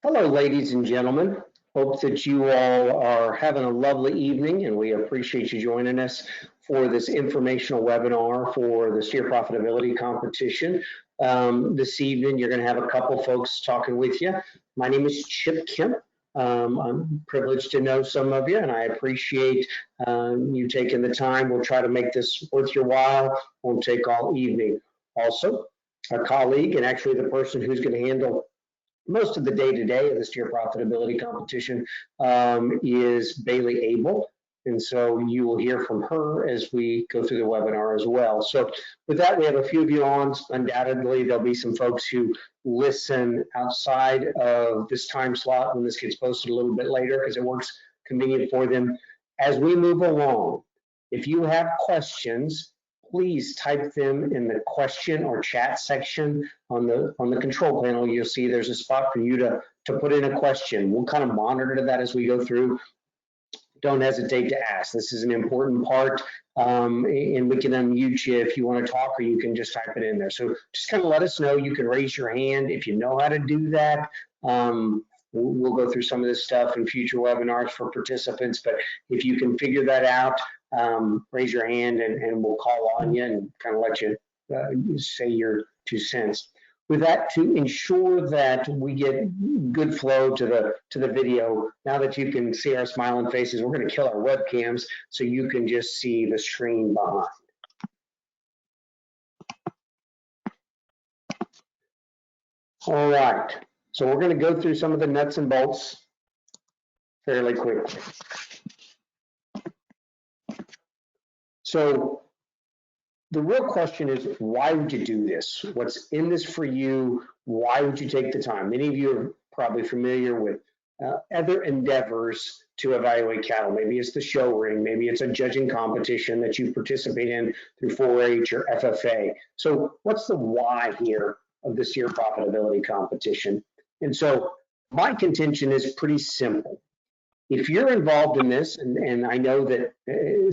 Hello, ladies and gentlemen. Hope that you all are having a lovely evening, and we appreciate you joining us for this informational webinar for the steer profitability competition. This evening, you're going to have a couple folks talking with you. My name is Chip Kemp. I'm privileged to know some of you, and I appreciate you taking the time. We'll try to make this worth your while. Won't take all evening. Also, a colleague, and actually the person who's going to handle most of the day-to-day of the steer profitability competition is Bailey Abell. And so you will hear from her as we go through the webinar as well. So with that, we have a few of you on. Undoubtedly, there'll be some folks who listen outside of this time slot when this gets posted a little bit later because it works convenient for them. As we move along, if you have questions, please type them in the question or chat section on the control panel. You'll see there's a spot for you to put in a question. We'll kind of monitor that as we go through. Don't hesitate to ask. This is an important part, and we can unmute you if you want to talk, or you can just type it in there. So just kind of let us know. You can raise your hand if you know how to do that. We'll go through some of this stuff in future webinars for participants, but if you can figure that out, raise your hand and we'll call on you and kind of let you say your 2 cents. With that, to ensure that we get good flow to the video, now that you can see our smiling faces, we're going to kill our webcams so you can just see the screen behind. All right, so we're going to go through some of the nuts and bolts fairly quickly. So the real question is, why would you do this? What's in this for you? Why would you take the time? Many of you are probably familiar with other endeavors to evaluate cattle. Maybe it's the show ring, maybe it's a judging competition that you participate in through 4-H or FFA. So what's the why here of this steer profitability competition? And so my contention is pretty simple. If you're involved in this, and I know that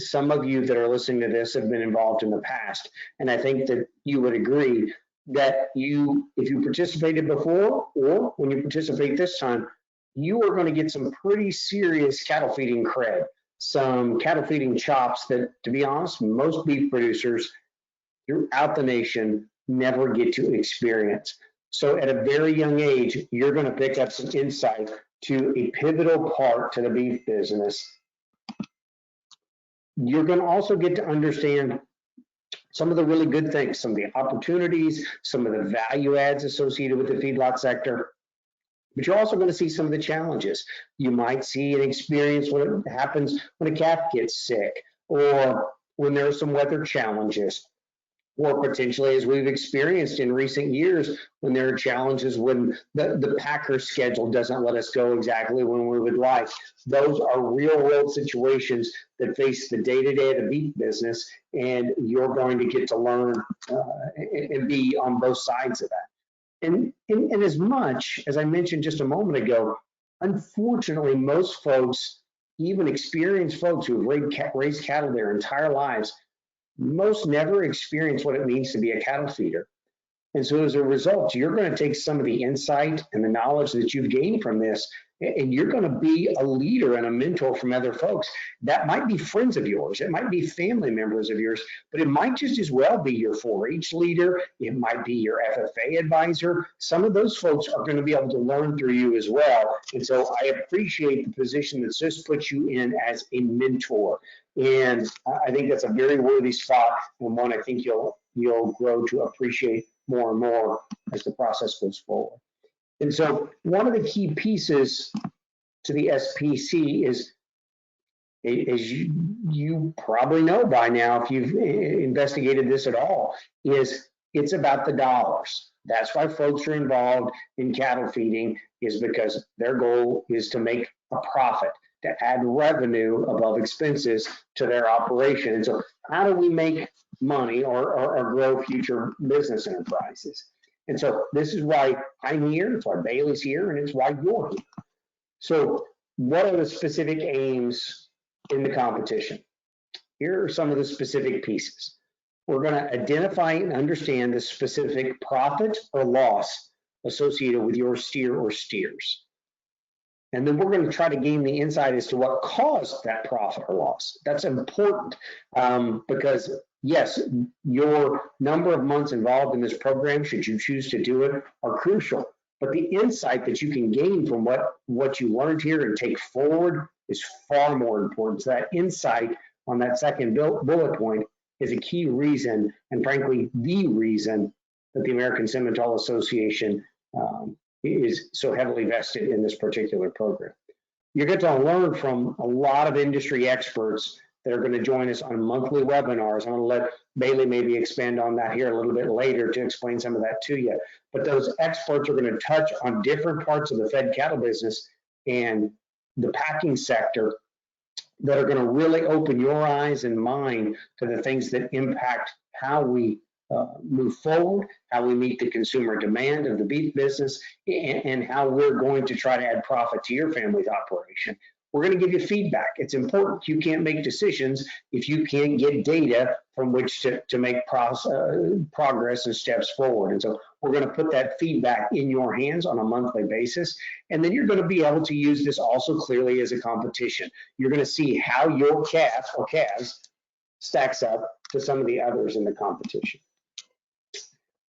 some of you that are listening to this have been involved in the past, and I think that you would agree that if you participated before or when you participate this time, you are going to get some pretty serious cattle feeding cred, some cattle feeding chops that, to be honest, most beef producers throughout the nation never get to experience. So at a very young age, you're going to pick up some insight to a pivotal part to the beef business. You're going to also get to understand some of the really good things, some of the opportunities, some of the value adds associated with the feedlot sector. But you're also going to see some of the challenges. You might see and experience what happens when a calf gets sick, or when there are some weather challenges, or potentially, as we've experienced in recent years, when there are challenges when the packer schedule doesn't let us go exactly when we would like. Those are real world situations that face the day-to-day of the beef business, and you're going to get to learn and be on both sides of that. And as much as I mentioned just a moment ago, unfortunately, most folks, even experienced folks who have raised cattle their entire lives, most never experience what it means to be a cattle feeder. And so as a result, you're going to take some of the insight and the knowledge that you've gained from this, and you're going to be a leader and a mentor from other folks. That might be friends of yours, it might be family members of yours, but it might just as well be your 4-H leader, it might be your FFA advisor. Some of those folks are going to be able to learn through you as well. And so I appreciate the position that this puts you in as a mentor. And I think that's a very worthy spot, and one I think you'll grow to appreciate more and more as the process goes forward. And so one of the key pieces to the SPC is, as you probably know by now, if you've investigated this at all, is it's about the dollars. That's why folks are involved in cattle feeding, is because their goal is to make a profit, to add revenue above expenses to their operation. And so how do we make money or grow future business enterprises? And so this is why I'm here, it's why Bailey's here, and it's why you're here. So what are the specific aims in the competition? Here are some of the specific pieces. We're going to identify and understand the specific profit or loss associated with your steer or steers. And then we're going to try to gain the insight as to what caused that profit or loss. That's important because, yes, your number of months involved in this program, should you choose to do it, are crucial. But the insight that you can gain from what you learned here and take forward is far more important. So that insight on that second bullet point is a key reason, and frankly, the reason that the American Simmental Association is so heavily vested in this particular program. You're going to learn from a lot of industry experts that are going to join us on monthly webinars. I'm going to let Bailey maybe expand on that here a little bit later to explain some of that to you. But those experts are going to touch on different parts of the fed cattle business and the packing sector that are going to really open your eyes and mind to the things that impact how we move forward, how we meet the consumer demand of the beef business, and how we're going to try to add profit to your family's operation. We're going to give you feedback. It's important. You can't make decisions if you can't get data from which to make progress and steps forward. And so we're going to put that feedback in your hands on a monthly basis. And then you're going to be able to use this also clearly as a competition. You're going to see how your calf or calves stacks up to some of the others in the competition.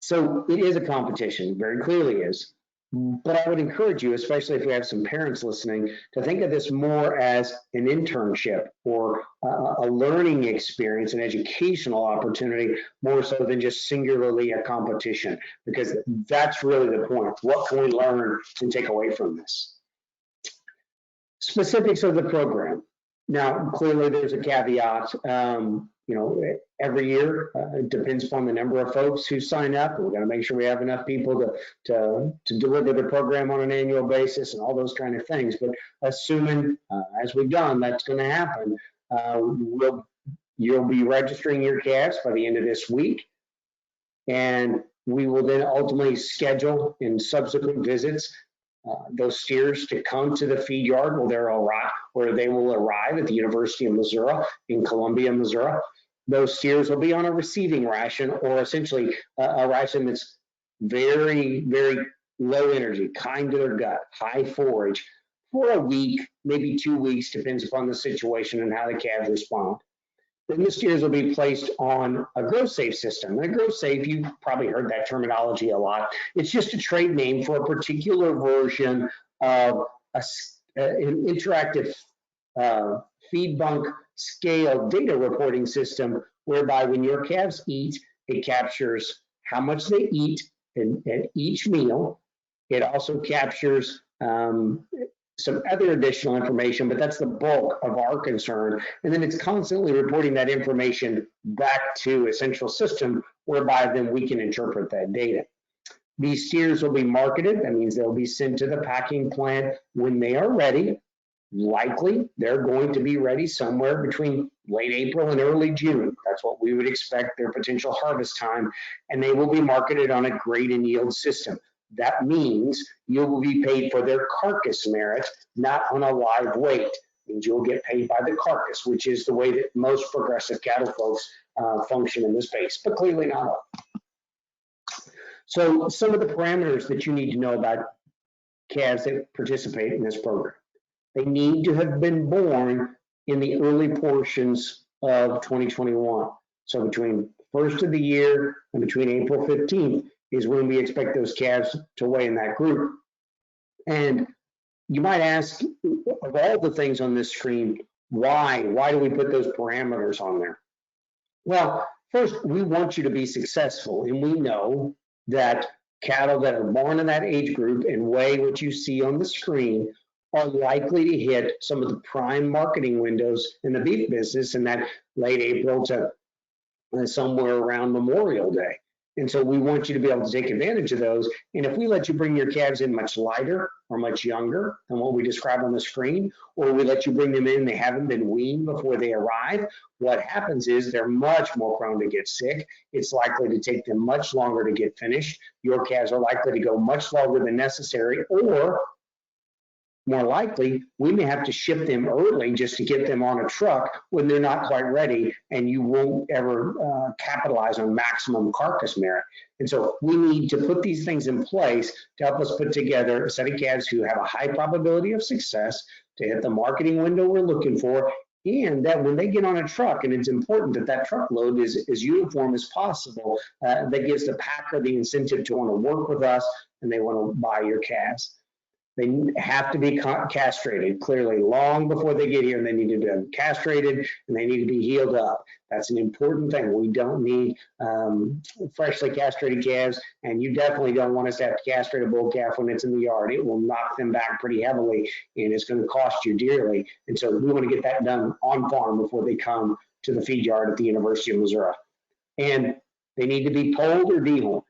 So it is a competition, very clearly is. But I would encourage you, especially if we have some parents listening, to think of this more as an internship or a learning experience, an educational opportunity, more so than just singularly a competition, because that's really the point. What can we learn and take away from this? Specifics of the program. Now, clearly there's a caveat. You know, every year it depends upon the number of folks who sign up. We're going to make sure we have enough people to deliver the program on an annual basis and all those kind of things. But assuming, as we've done, that's going to happen, you'll be registering your calves by the end of this week, and we will then ultimately schedule in subsequent visits those steers to come to the feed yard where they will arrive at the University of Missouri in Columbia, Missouri. Those steers will be on a receiving ration, or essentially a ration that's very, very low energy, kind to their gut, high forage, for a week, maybe 2 weeks, depends upon the situation and how the calves respond. Then the steers will be placed on a growth safe system. And a growth safe, you've probably heard that terminology a lot. It's just a trade name for a particular version of an interactive feed bunk scale data reporting system, whereby when your calves eat, it captures how much they eat at each meal. It also captures some other additional information, but that's the bulk of our concern. And then it's constantly reporting that information back to a central system, whereby then we can interpret that data. These steers will be marketed. That means they'll be sent to the packing plant when they are ready. Likely, they're going to be ready somewhere between late April and early June. That's what we would expect their potential harvest time. And they will be marketed on a grade and yield system. That means you will be paid for their carcass merit, not on a live weight. It means you'll get paid by the carcass, which is the way that most progressive cattle folks function in this space, but clearly not all. So some of the parameters that you need to know about calves that participate in this program. They need to have been born in the early portions of 2021. So between first of the year and between April 15th is when we expect those calves to weigh in that group. And you might ask, of all the things on this screen, why do we put those parameters on there? Well, first, we want you to be successful, and we know that cattle that are born in that age group and weigh what you see on the screen are likely to hit some of the prime marketing windows in the beef business in that late April to somewhere around Memorial Day. And so we want you to be able to take advantage of those. And if we let you bring your calves in much lighter or much younger than what we describe on the screen, or we let you bring them in, they haven't been weaned before they arrive, what happens is they're much more prone to get sick. It's likely to take them much longer to get finished. Your calves are likely to go much longer than necessary, or more likely we may have to ship them early just to get them on a truck when they're not quite ready, and you won't ever capitalize on maximum carcass merit. And so we need to put these things in place to help us put together a set of calves who have a high probability of success to hit the marketing window we're looking for, and that when they get on a truck, and it's important that that truckload is as uniform as possible, that gives the packer the incentive to want to work with us and they want to buy your calves. They have to be castrated clearly long before they get here, and they need to be castrated and they need to be healed up. That's an important thing. We don't need freshly castrated calves, and you definitely don't want us to have to castrate a bull calf when it's in the yard. It will knock them back pretty heavily, and it's going to cost you dearly. And so we want to get that done on farm before they come to the feed yard at the University of Missouri. And they need to be polled or dehorned.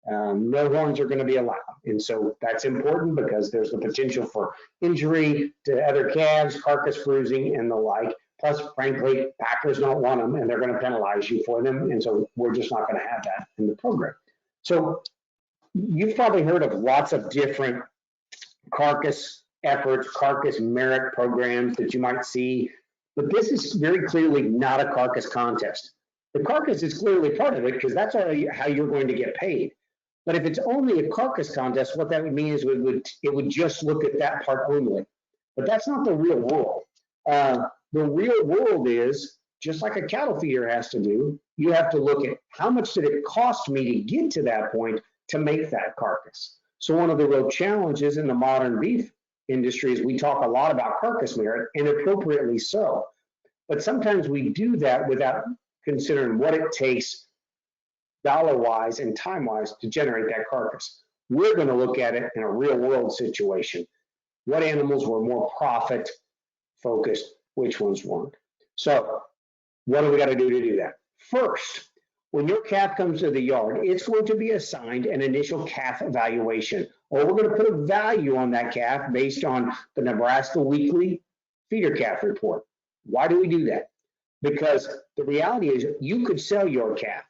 No horns are going to be allowed. And so that's important because there's the potential for injury to other calves, carcass bruising, and the like. Plus, frankly, packers don't want them, and they're going to penalize you for them. And so we're just not going to have that in the program. So you've probably heard of lots of different carcass efforts, carcass merit programs that you might see, but this is very clearly not a carcass contest. The carcass is clearly part of it because that's how you're going to get paid. But if it's only a carcass contest, what that would mean is it would just look at that part only. But that's not the real world. The real world is, just like a cattle feeder has to do, you have to look at how much did it cost me to get to that point to make that carcass. So one of the real challenges in the modern beef industry is we talk a lot about carcass merit, and appropriately so. But sometimes we do that without considering what it takes dollar-wise and time-wise to generate that carcass. We're going to look at it in a real-world situation. What animals were more profit-focused, which ones weren't? So what do we got to do that? First, when your calf comes to the yard, it's going to be assigned an initial calf evaluation, or we're going to put a value on that calf based on the Nebraska Weekly Feeder Calf Report. Why do we do that? Because the reality is you could sell your calf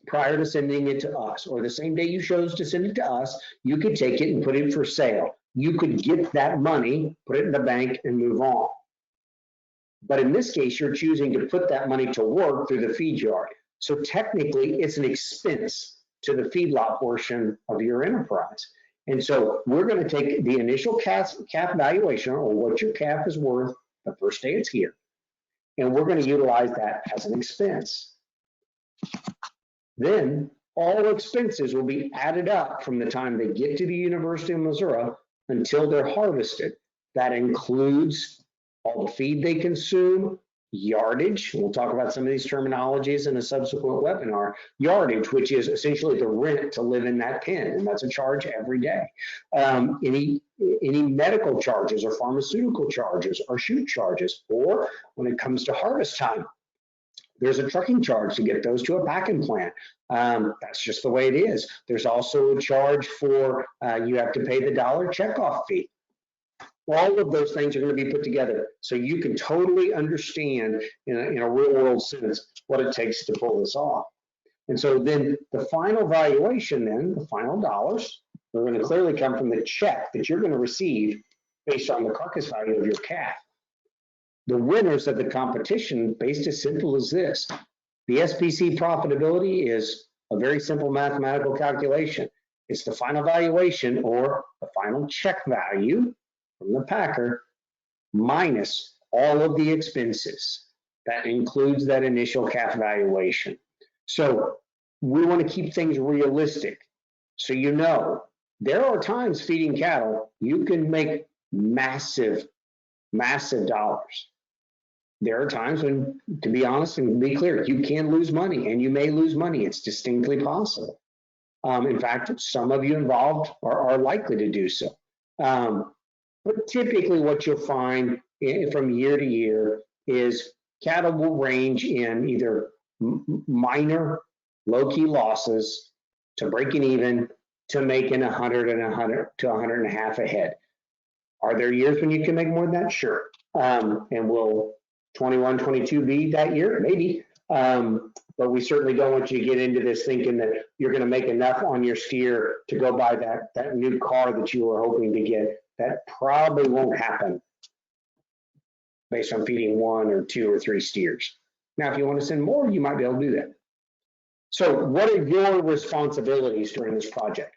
prior to sending it to us, or the same day you chose to send it to us, you could take it and put it for sale. You could get that money, put it in the bank, and move on. But in this case, you're choosing to put that money to work through the feed yard. So technically, it's an expense to the feedlot portion of your enterprise. And so we're going to take the initial calf valuation, or what your calf is worth the first day it's here, and we're going to utilize that as an expense. Then all expenses will be added up from the time they get to the University of Missouri until they're harvested. That includes all the feed they consume, yardage. We'll talk about some of these terminologies in a subsequent webinar. Yardage, which is essentially the rent to live in that pen, and that's a charge every day. Any medical charges or pharmaceutical charges or shoot charges, or when it comes to harvest time, there's a trucking charge to get those to a packing plant. That's just the way it is. There's also a charge for, you have to pay the $1 checkoff fee. All of those things are going to be put together so you can totally understand in a real world sense what it takes to pull this off. And so then the final valuation, then the final dollars, are going to clearly come from the check that you're going to receive based on the carcass value of your calf. The winners of the competition, based as simple as this. The SPC profitability is a very simple mathematical calculation. It's the final valuation, or the final check value from the packer minus all of the expenses. That includes that initial calf valuation. So we want to keep things realistic. So you know, there are times feeding cattle, you can make massive dollars. There are times when, to be honest and be clear, you can lose money, and you may lose money. It's distinctly possible. In fact, some of you involved are likely to do so. But typically what you'll find from year to year is cattle will range in either minor low-key losses to breaking even to making 100 to 100.5 a head. Are there years when you can make more than that? Sure. And will 21, 22 be that year? Maybe. But we certainly don't want you to get into this thinking that you're going to make enough on your steer to go buy that new car that you were hoping to get. That probably won't happen based on feeding 1 or 2 or 3 steers. Now, if you want to send more, you might be able to do that. So what are your responsibilities during this project?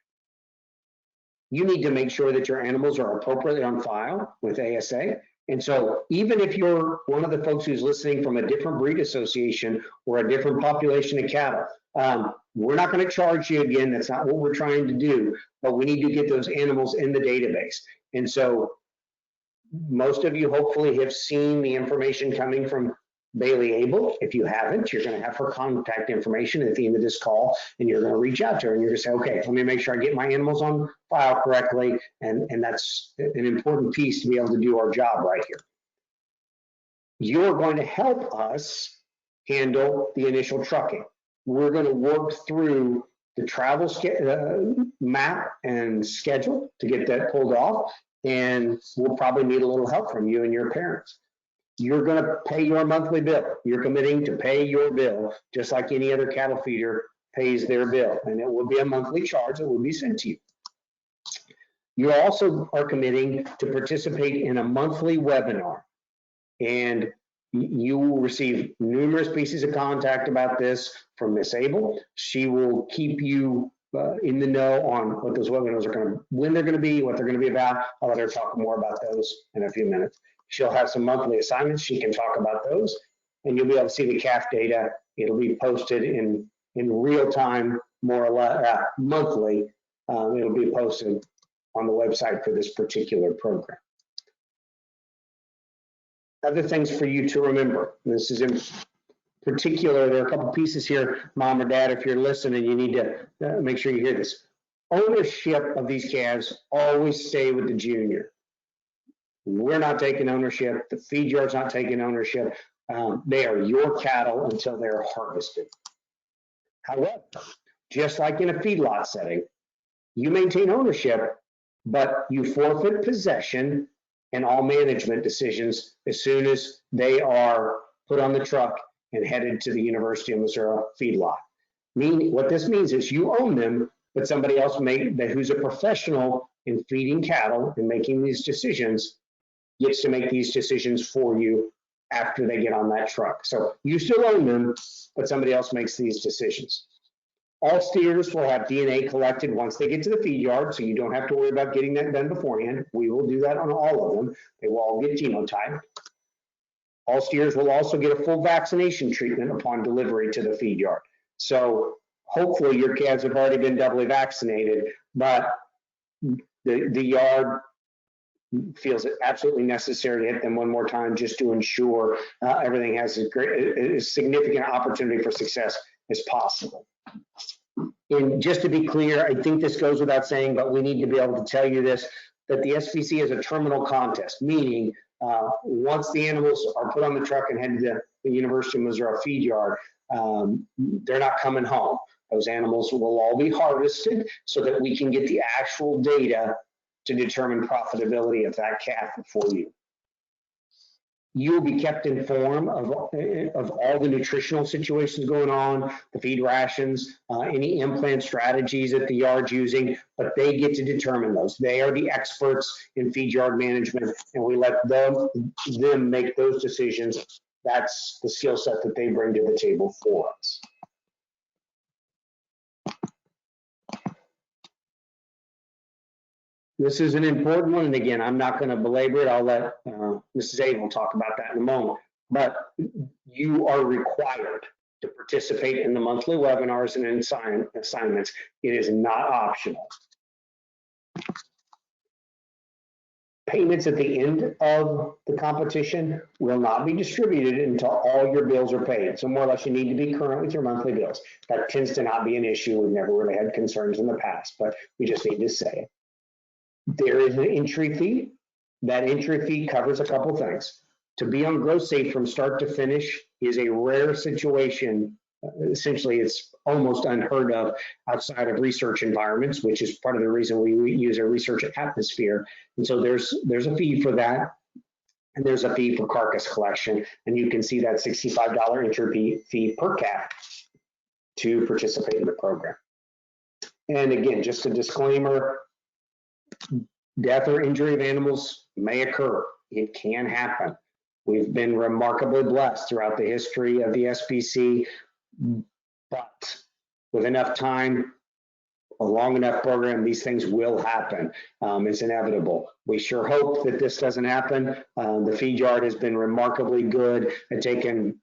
You need to make sure that your animals are appropriately on file with ASA. And so even if you're one of the folks who's listening from a different breed association or a different population of cattle, we're not going to charge you again. That's not what we're trying to do, but we need to get those animals in the database. And so most of you hopefully have seen the information coming from Bailey Abell. If you haven't, you're going to have her contact information at the end of this call, and you're going to reach out to her and you're going to say, okay, let me make sure I get my animals on file correctly. And that's an important piece to be able to do our job right here. You're going to help us handle the initial trucking. We're going to work through the travel map and schedule to get that pulled off. And we'll probably need a little help from you and your parents. You're going to pay your monthly bill. You're committing to pay your bill just like any other cattle feeder pays their bill. And it will be a monthly charge that will be sent to you. You also are committing to participate in a monthly webinar. And you will receive numerous pieces of contact about this from Miss Abell. She will keep you in the know on what those webinars are going to, when they're going to be, what they're going to be about. I'll let her talk more about those in a few minutes. She'll have some monthly assignments. She can talk about those, and you'll be able to see the calf data. It'll be posted in real time, more or less monthly. It'll be posted on the website for this particular program. Other things for you to remember. This is in particular, there are a couple pieces here, Mom or Dad, if you're listening, you need to make sure you hear this. Ownership of these calves always stay with the junior. We're not taking ownership. The feed yard's not taking ownership. They are your cattle until they're harvested. However, just like in a feedlot setting, you maintain ownership, but you forfeit possession and all management decisions as soon as they are put on the truck and headed to the University of Missouri feedlot. What this means is you own them, but somebody else who's a professional in feeding cattle and making these decisions gets to make these decisions for you after they get on that truck. So you still own them, but somebody else makes these decisions. All steers will have DNA collected once they get to the feed yard, so you don't have to worry about getting that done beforehand. We will do that on all of them. They will all get genotyped. All steers will also get a full vaccination treatment upon delivery to the feed yard. So hopefully your calves have already been doubly vaccinated, but the yard feels it absolutely necessary to hit them one more time just to ensure everything has a significant opportunity for success as possible. And just to be clear, I think this goes without saying, but we need to be able to tell you this, that the SVC is a terminal contest, meaning once the animals are put on the truck and headed to the University of Missouri feed yard, they're not coming home. Those animals will all be harvested so that we can get the actual data to determine profitability of that calf for you. You'll be kept informed of all the nutritional situations going on, the feed rations, any implant strategies that the yard's using, but they get to determine those. They are the experts in feed yard management, and we let them make those decisions. That's the skill set that they bring to the table for us. This is an important one, and again, I'm not going to belabor it. I'll let Mrs. Abell talk about that in a moment. But you are required to participate in the monthly webinars and assignments. It is not optional. Payments at the end of the competition will not be distributed until all your bills are paid. So more or less, you need to be current with your monthly bills. That tends to not be an issue. We've never really had concerns in the past, but we just need to say it. There is an entry fee. That entry fee covers a couple things. To be on gross safe from start to finish is a rare situation. Essentially, it's almost unheard of outside of research environments, which is part of the reason we use a research atmosphere. And so there's a fee for that, and there's a fee for carcass collection. And you can see that $65 entry fee per calf to participate in the program. And again, just a disclaimer, Death or injury of animals may occur. It can happen. We've been remarkably blessed throughout the history of the SPC, but with enough time, a long enough program, these things will happen. It's inevitable. We sure hope that this doesn't happen. The feed yard has been remarkably good at taking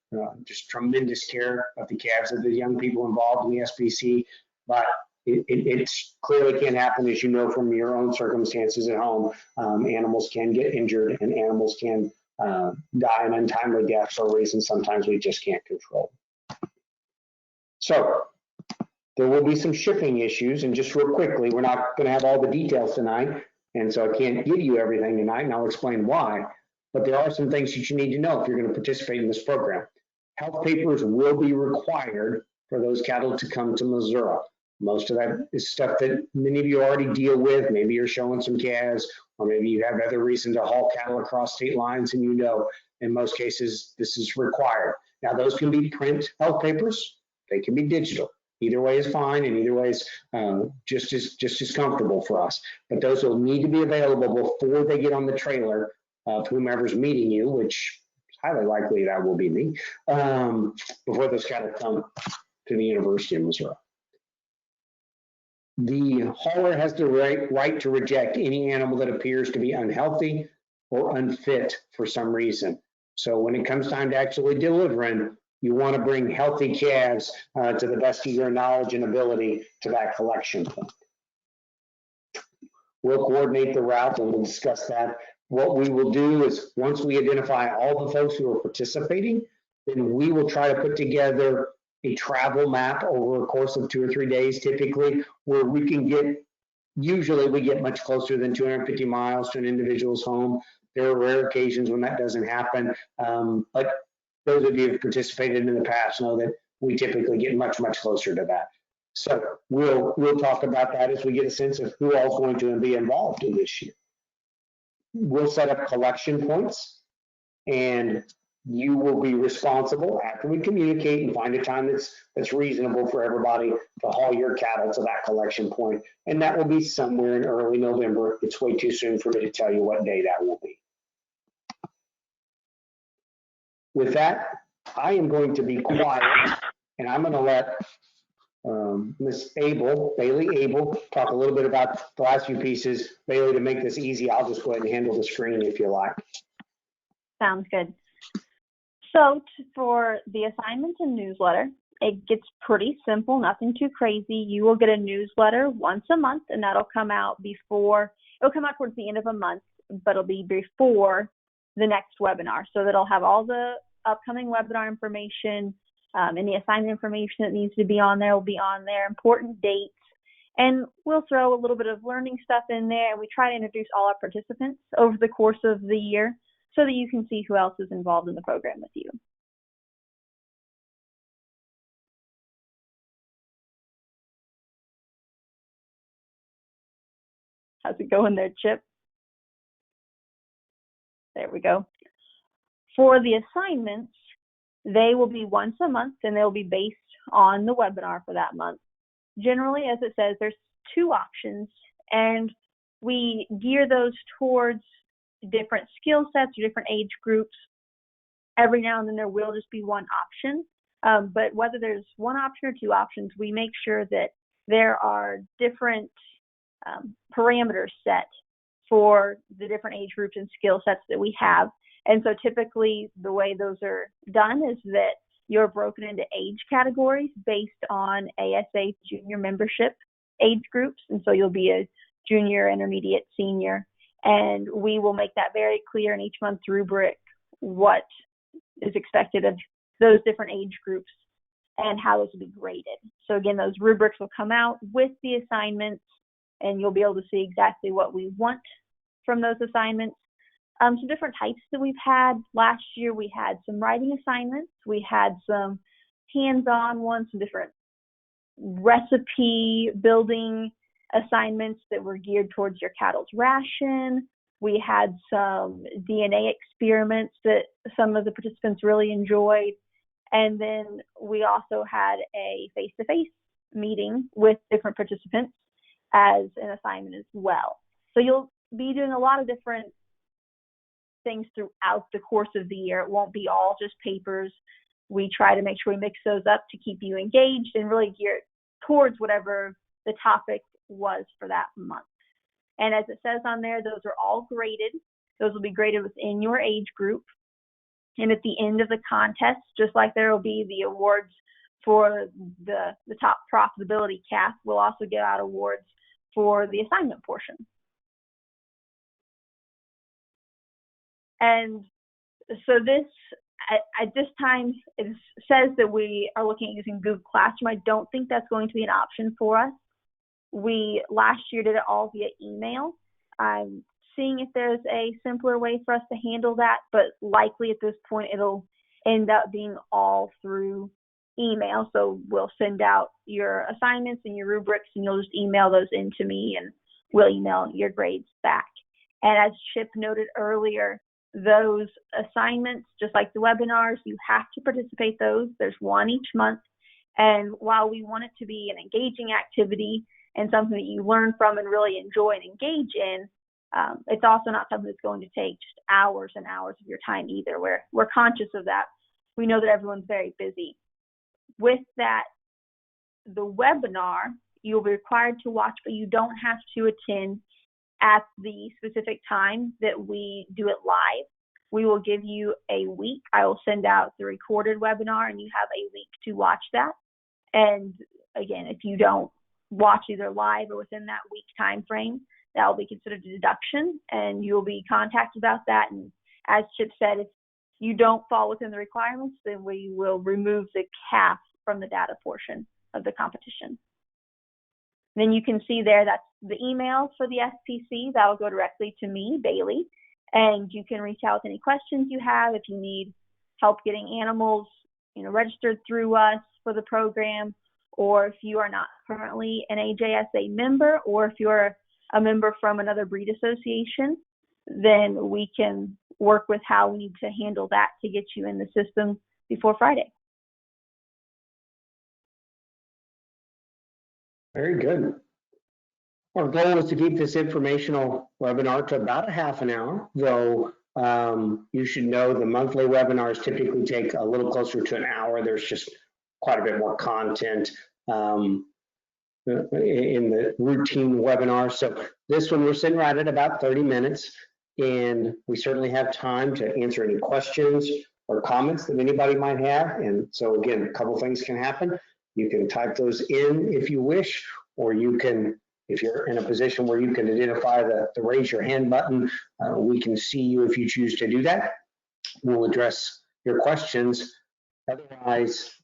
just tremendous care of the calves of the young people involved in the SPC, but it clearly can happen, as you know from your own circumstances at home. Animals can get injured and animals can die an untimely death for reasons sometimes we just can't control. So there will be some shipping issues, and just real quickly, we're not going to have all the details tonight, and so I can't give you everything tonight, and I'll explain why, but there are some things that you need to know if you're going to participate in this program. Health papers will be required for those cattle to come to Missouri. Most of that is stuff that many of you already deal with. Maybe you're showing some calves, or maybe you have other reason to haul cattle across state lines, and you know, in most cases, this is required. Now, those can be print health papers. They can be digital. Either way is fine, and either way is just as comfortable for us. But those will need to be available before they get on the trailer of whomever's meeting you, which is highly likely that will be me, before those cattle come to the University of Missouri. The hauler has the right to reject any animal that appears to be unhealthy or unfit for some reason. So when it comes time to actually delivering, you want to bring healthy calves to the best of your knowledge and ability to that collection point. We'll coordinate the route and we'll discuss that. What we will do is once we identify all the folks who are participating, then we will try to put together a travel map over a course of 2 or 3 days, typically, where we can get, usually we get much closer than 250 miles to an individual's home. There are rare occasions when that doesn't happen, but those of you who have participated in the past know that we typically get much, much closer to that. So we'll talk about that as we get a sense of who all is going to be involved in this year. We'll set up collection points, and you will be responsible after we communicate and find a time that's reasonable for everybody to haul your cattle to that collection point. And that will be somewhere in early November. It's way too soon for me to tell you what day that will be. With that, I am going to be quiet, and I'm going to let Miss Bailey Abell, talk a little bit about the last few pieces. Bailey, to make this easy, I'll just go ahead and handle the screen if you like. Sounds good. So for the assignments and newsletter, it gets pretty simple, nothing too crazy. You will get a newsletter once a month, and that'll come out towards the end of a month, but it'll be before the next webinar. So that'll have all the upcoming webinar information, and the assignment information that needs to be on there will be on there, important dates, and we'll throw a little bit of learning stuff in there, and we try to introduce all our participants over the course of the year so that you can see who else is involved in the program with you. How's it going there, Chip? There we go. For the assignments, they will be once a month, and they'll be based on the webinar for that month. Generally, as it says, there's 2 options, and we gear those towards different skill sets or different age groups. Every now and then there will just be one option, but whether there's 1 option or 2 options, we make sure that there are different parameters set for the different age groups and skill sets that we have. And so typically the way those are done is that you're broken into age categories based on ASA junior membership age groups. And so you'll be a junior, intermediate, senior, and we will make that very clear in each month's rubric what is expected of those different age groups and how those will be graded. So again, those rubrics will come out with the assignments, and you'll be able to see exactly what we want from those assignments. Some different types that we've had. Last year we had some writing assignments, we had some hands-on ones, some different recipe building assignments that were geared towards your cattle's ration. We had some DNA experiments that some of the participants really enjoyed. And then we also had a face-to-face meeting with different participants as an assignment as well. So you'll be doing a lot of different things throughout the course of the year. It won't be all just papers. We try to make sure we mix those up to keep you engaged and really gear it towards whatever the topic was for that month. And as it says on there, those are all graded. Those will be graded within your age group. And at the end of the contest, just like there will be the awards for the top profitability cast, we'll also give out awards for the assignment portion. And so this, at this time, it says that we are looking at using Google Classroom. I don't think that's going to be an option for us. We last year did it all via email. I'm seeing if there's a simpler way for us to handle that, but likely at this point it'll end up being all through email. So we'll send out your assignments and your rubrics, and you'll just email those in to me, and we'll email your grades back. And as Chip noted earlier, those assignments, just like the webinars, you have to participate those. There's one each month. And while we want it to be an engaging activity and something that you learn from and really enjoy and engage in, it's also not something that's going to take just hours and hours of your time either. We're conscious of that. We know that everyone's very busy. With that, the webinar, you'll be required to watch, but you don't have to attend at the specific time that we do it live. We will give you a week. I will send out the recorded webinar, and you have a week to watch that. And again, if you don't watch either live or within that week time frame, that will be considered a deduction, and you will be contacted about that. And as Chip said, if you don't fall within the requirements, then we will remove the CAF from the data portion of the competition. Then you can see there that's the email for the SPC. That will go directly to me, Bailey, and you can reach out with any questions you have. If you need help getting animals, registered through us for the program, or if you are not currently an AJSA member, or if you're a member from another breed association, then we can work with how we need to handle that to get you in the system before Friday. Very good. Our goal is to keep this informational webinar to about a half an hour, though you should know the monthly webinars typically take a little closer to an hour. There's just quite a bit more content in the routine webinar. So this one, we're sitting right at about 30 minutes, and we certainly have time to answer any questions or comments that anybody might have. And so again, a couple things can happen. You can type those in if you wish, or you can, if you're in a position where you can identify the raise your hand button, we can see you if you choose to do that. We'll address your questions. Otherwise,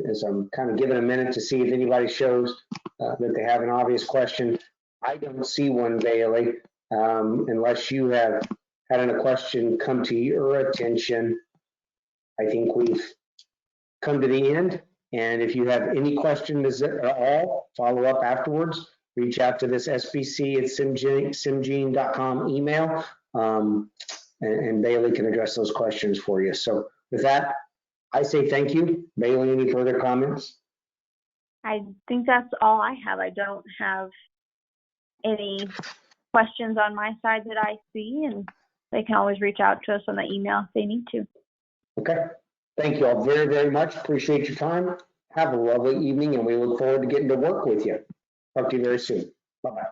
as I'm kind of giving a minute to see if anybody shows that they have an obvious question. I don't see one, Bailey, unless you have had a question come to your attention. I think we've come to the end. And if you have any questions at all, follow up afterwards. Reach out to this sbc@simgene.com email, and Bailey can address those questions for you. So with that, I say thank you. Bailey, any further comments? I think that's all I have. I don't have any questions on my side that I see, and they can always reach out to us on the email if they need to. Okay. Thank you all very, very much. Appreciate your time. Have a lovely evening, and we look forward to getting to work with you. Talk to you very soon. Bye-bye.